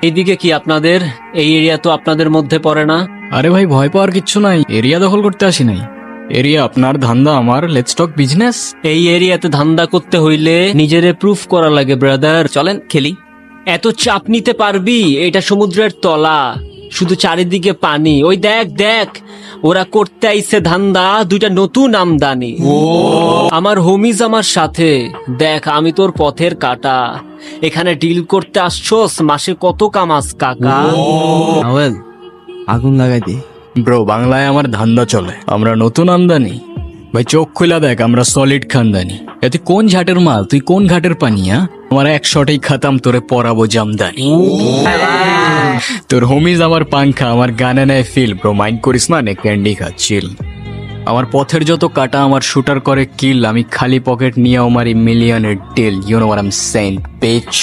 এইদিকে কি আপনাদের? এই এরিয়া তো আপনাদের মধ্যে পড়ে না। আরে ভাই, ভয় পাওয়ার কিচ্ছু নাই, এরিয়া দখল করতে আসি নাই। এরিয়া আপনার, ধান্দা আমার, লেটস টক বিজনেস। এই এরিয়াতে ধান্দা করতে হইলে নিজেরে প্রুফ করা লাগে ব্রাদার। চলেন খেলি। এত চাপ নিতে পারবি? এটা সমুদ্রের তলা, শুধু চারিদিকে পানি। ওই দেখ দেখ, ওরা করতে আইছে ধান্দা, দুইটা নতুন আমদানি। আমার হোমিজ আমার সাথে। দেখ, আমি তোর পথের কাটা। এখানে ডিল করতে আসছোস, মাসে কত কামাস কাকা? আওয়েল, আগুন লাগাই দি। ব্রো, বাংলায় আমার ধান্দা চলে, আমরা নতুন আমদানি। ভাই চোখ খুলা দেখ, আমরা সলিড খানদানি। এতে কোন ঝাটের মাল, তুই কোন ঘাটের পানি? আমার এক শটেই খাতাম, তোরে পরাবো জামদানি। তোর হোমিজ আমার পাংখা, আমার গানে নেয় ফিল। ব্রো মাইন্ড করিস না, নে ক্যান্ডি খা, চিল। আমার পথের যত কাটা আমার শুটার করে কিল, আমি খালি পকেট নিয়ে আমার মিলিয়নের deal. You know what I am saying, beach.